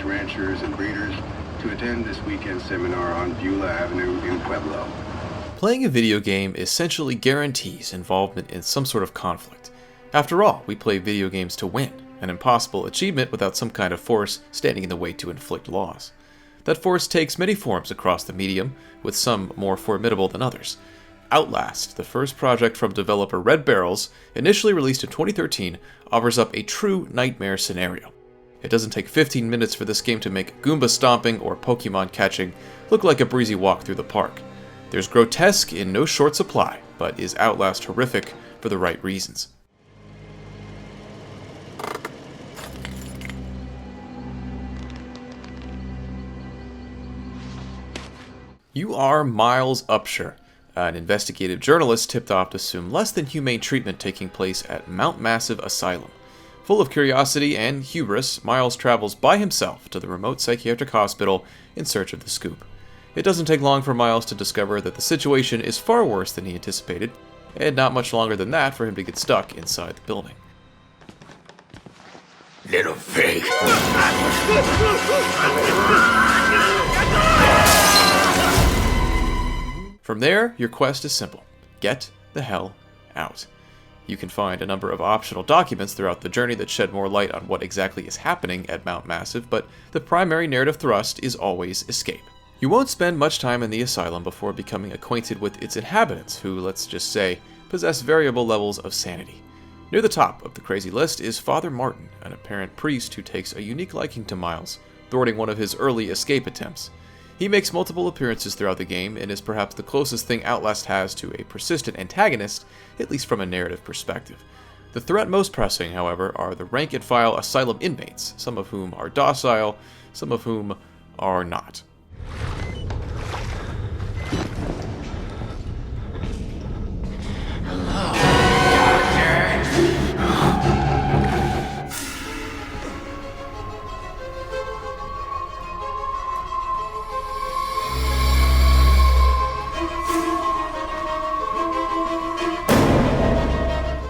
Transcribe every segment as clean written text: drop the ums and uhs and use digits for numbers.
farmers, ranchers, and breeders to attend this weekend seminar on Beulah Avenue in Pueblo. Playing a video game essentially guarantees involvement in some sort of conflict. After all, we play video games to win, an impossible achievement without some kind of force standing in the way to inflict loss. That force takes many forms across the medium, with some more formidable than others. Outlast, the first project from developer Red Barrels, initially released in 2013, offers up a true nightmare scenario. It doesn't take 15 minutes for this game to make Goomba stomping or Pokemon catching look like a breezy walk through the park. There's grotesque in no short supply, but is Outlast horrific for the right reasons? You are Miles Upshur, an investigative journalist tipped off to some less than humane treatment taking place at Mount Massive Asylum. Full of curiosity and hubris, Miles travels by himself to the remote psychiatric hospital in search of the scoop. It doesn't take long for Miles to discover that the situation is far worse than he anticipated, and not much longer than that for him to get stuck inside the building. Little pig. From there, your quest is simple. Get the hell out. You can find a number of optional documents throughout the journey that shed more light on what exactly is happening at Mount Massive, but the primary narrative thrust is always escape. You won't spend much time in the asylum before becoming acquainted with its inhabitants, who, let's just say, possess variable levels of sanity. Near the top of the crazy list is Father Martin, an apparent priest who takes a unique liking to Miles, thwarting one of his early escape attempts. He makes multiple appearances throughout the game and is perhaps the closest thing Outlast has to a persistent antagonist, at least from a narrative perspective. The threat most pressing, however, are the rank-and-file asylum inmates, some of whom are docile, some of whom are not.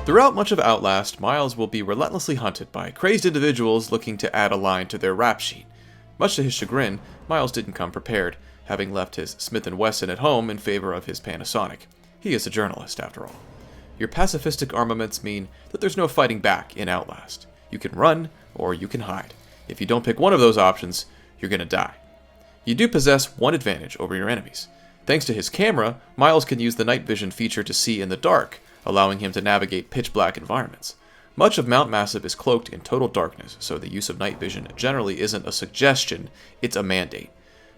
Throughout much of Outlast, Miles will be relentlessly hunted by crazed individuals looking to add a line to their rap sheet. Much to his chagrin, Miles didn't come prepared, having left his Smith & Wesson at home in favor of his Panasonic. He is a journalist, after all. Your pacifistic armaments mean that there's no fighting back in Outlast. You can run, or you can hide. If you don't pick one of those options, you're gonna die. You do possess one advantage over your enemies. Thanks to his camera, Miles can use the night vision feature to see in the dark, allowing him to navigate pitch-black environments. Much of Mount Massive is cloaked in total darkness, so the use of night vision generally isn't a suggestion, it's a mandate.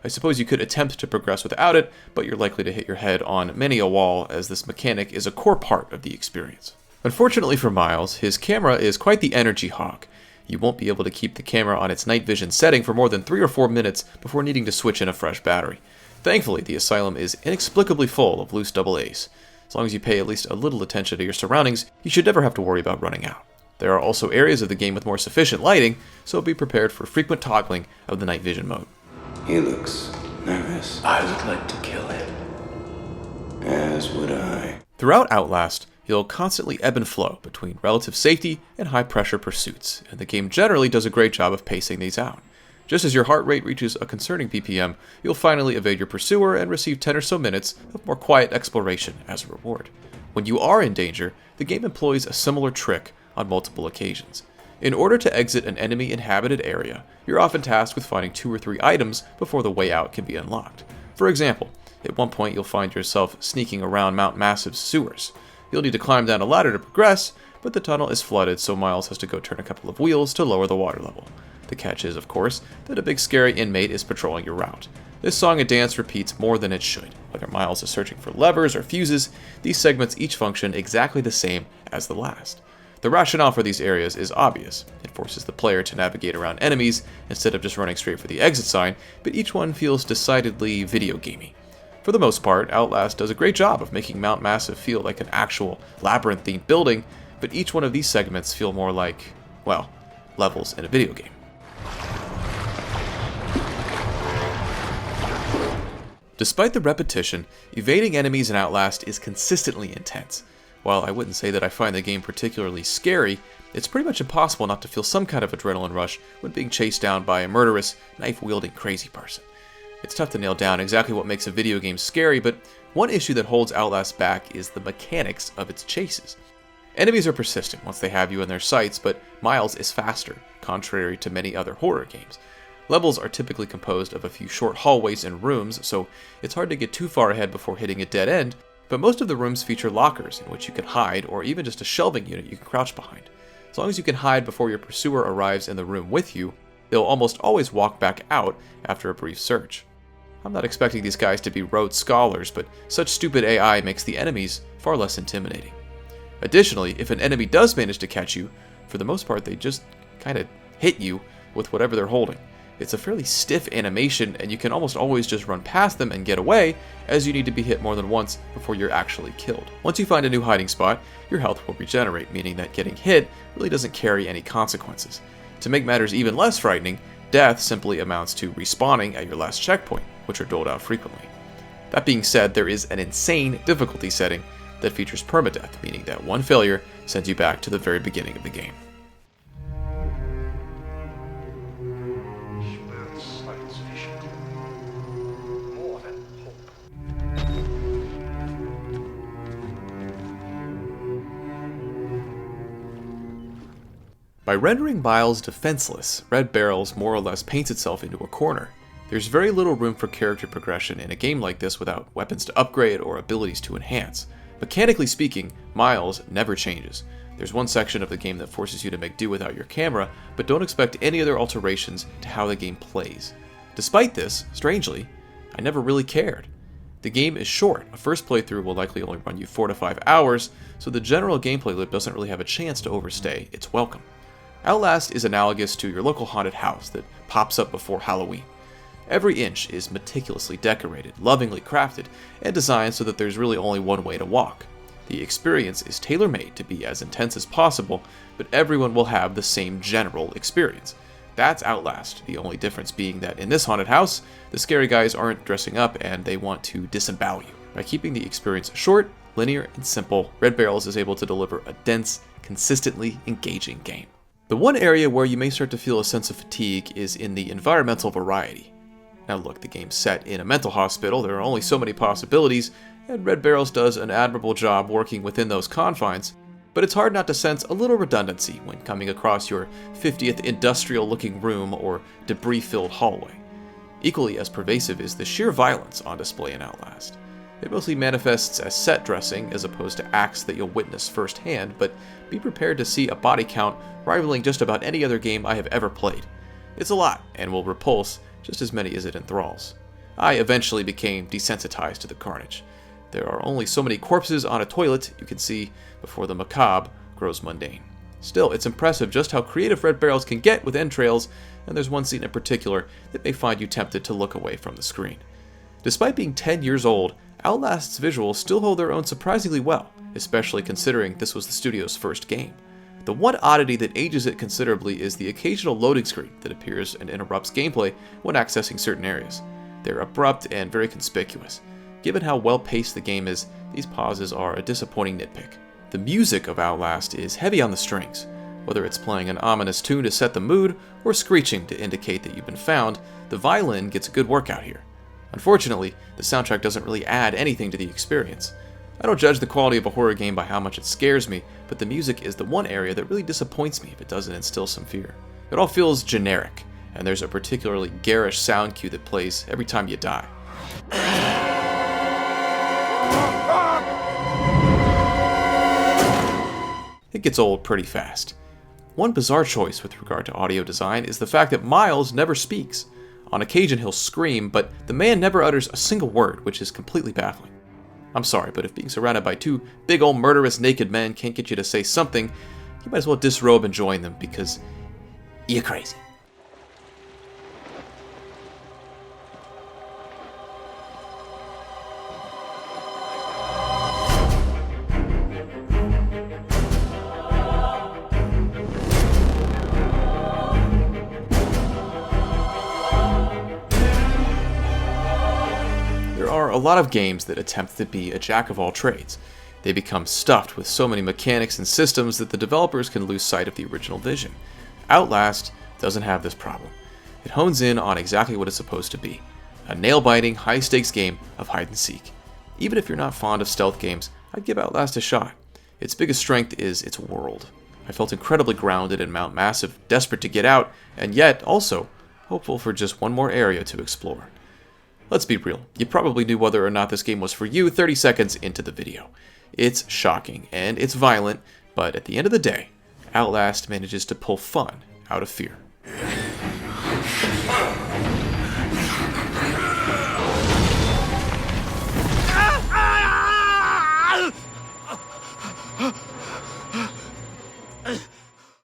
I suppose you could attempt to progress without it, but you're likely to hit your head on many a wall, as this mechanic is a core part of the experience. Unfortunately for Miles, his camera is quite the energy hog. You won't be able to keep the camera on its night vision setting for more than 3 or 4 minutes before needing to switch in a fresh battery. Thankfully, the asylum is inexplicably full of loose AA's. As long as you pay at least a little attention to your surroundings, you should never have to worry about running out. There are also areas of the game with more sufficient lighting, so be prepared for frequent toggling of the night vision mode. He looks nervous. I would like to kill him. As would I. Throughout Outlast, you'll constantly ebb and flow between relative safety and high-pressure pursuits, and the game generally does a great job of pacing these out. Just as your heart rate reaches a concerning BPM, you'll finally evade your pursuer and receive 10 or so minutes of more quiet exploration as a reward. When you are in danger, the game employs a similar trick on multiple occasions. In order to exit an enemy-inhabited area, you're often tasked with finding 2 or 3 items before the way out can be unlocked. For example, at one point you'll find yourself sneaking around Mount Massive's sewers. You'll need to climb down a ladder to progress, but the tunnel is flooded, so Miles has to go turn a couple of wheels to lower the water level. The catch is, of course, that a big scary inmate is patrolling your route. This song and dance repeats more than it should. Whether Miles is searching for levers or fuses, these segments each function exactly the same as the last. The rationale for these areas is obvious. It forces the player to navigate around enemies instead of just running straight for the exit sign, but each one feels decidedly video gamey. For the most part, Outlast does a great job of making Mount Massive feel like an actual labyrinth-themed building, but each one of these segments feel more like, well, levels in a video game. Despite the repetition, evading enemies in Outlast is consistently intense. While I wouldn't say that I find the game particularly scary, it's pretty much impossible not to feel some kind of adrenaline rush when being chased down by a murderous, knife-wielding crazy person. It's tough to nail down exactly what makes a video game scary, but one issue that holds Outlast back is the mechanics of its chases. Enemies are persistent once they have you in their sights, but Miles is faster, contrary to many other horror games. Levels are typically composed of a few short hallways and rooms, so it's hard to get too far ahead before hitting a dead end, but most of the rooms feature lockers in which you can hide, or even just a shelving unit you can crouch behind. As long as you can hide before your pursuer arrives in the room with you, they'll almost always walk back out after a brief search. I'm not expecting these guys to be Rhodes Scholars, but such stupid AI makes the enemies far less intimidating. Additionally, if an enemy does manage to catch you, for the most part they just kind of hit you with whatever they're holding. It's a fairly stiff animation, and you can almost always just run past them and get away, as you need to be hit more than once before you're actually killed. Once you find a new hiding spot, your health will regenerate, meaning that getting hit really doesn't carry any consequences. To make matters even less frightening, death simply amounts to respawning at your last checkpoint, which are doled out frequently. That being said, there is an insane difficulty setting that features permadeath, meaning that one failure sends you back to the very beginning of the game. By rendering Miles defenseless, Red Barrels more or less paints itself into a corner. There's very little room for character progression in a game like this without weapons to upgrade or abilities to enhance. Mechanically speaking, Miles never changes. There's one section of the game that forces you to make do without your camera, but don't expect any other alterations to how the game plays. Despite this, strangely, I never really cared. The game is short. A first playthrough will likely only run you 4 to 5 hours, so the general gameplay loop doesn't really have a chance to overstay its welcome. Outlast is analogous to your local haunted house that pops up before Halloween. Every inch is meticulously decorated, lovingly crafted, and designed so that there's really only one way to walk. The experience is tailor-made to be as intense as possible, but everyone will have the same general experience. That's Outlast, the only difference being that in this haunted house, the scary guys aren't dressing up and they want to disembowel you. By keeping the experience short, linear, and simple, Red Barrels is able to deliver a dense, consistently engaging game. The one area where you may start to feel a sense of fatigue is in the environmental variety. Now look, the game's set in a mental hospital, there are only so many possibilities, and Red Barrels does an admirable job working within those confines, but it's hard not to sense a little redundancy when coming across your 50th industrial-looking room or debris-filled hallway. Equally as pervasive is the sheer violence on display in Outlast. It mostly manifests as set dressing as opposed to acts that you'll witness firsthand, but be prepared to see a body count rivaling just about any other game I have ever played. It's a lot, and will repulse just as many as it enthralls. I eventually became desensitized to the carnage. There are only so many corpses on a toilet you can see before the macabre grows mundane. Still, it's impressive just how creative Red Barrels can get with entrails, and there's one scene in particular that may find you tempted to look away from the screen. Despite being 10 years old, Outlast's visuals still hold their own surprisingly well, especially considering this was the studio's first game. The one oddity that ages it considerably is the occasional loading screen that appears and interrupts gameplay when accessing certain areas. They're abrupt and very conspicuous. Given how well paced the game is, these pauses are a disappointing nitpick. The music of Outlast is heavy on the strings. Whether it's playing an ominous tune to set the mood or screeching to indicate that you've been found, the violin gets a good workout here. Unfortunately, the soundtrack doesn't really add anything to the experience. I don't judge the quality of a horror game by how much it scares me, but the music is the one area that really disappoints me if it doesn't instill some fear. It all feels generic, and there's a particularly garish sound cue that plays every time you die. It gets old pretty fast. One bizarre choice with regard to audio design is the fact that Miles never speaks. On occasion he'll scream, but the man never utters a single word, which is completely baffling. I'm sorry, but if being surrounded by 2 big old murderous naked men can't get you to say something, you might as well disrobe and join them, because you're crazy. There are a lot of games that attempt to be a jack of all trades. They become stuffed with so many mechanics and systems that the developers can lose sight of the original vision. Outlast doesn't have this problem. It hones in on exactly what it's supposed to be: a nail-biting, high-stakes game of hide-and-seek. Even if you're not fond of stealth games, I'd give Outlast a shot. Its biggest strength is its world. I felt incredibly grounded in Mount Massive, desperate to get out, and yet also hopeful for just one more area to explore. Let's be real, you probably knew whether or not this game was for you 30 seconds into the video. It's shocking, and it's violent, but at the end of the day, Outlast manages to pull fun out of fear.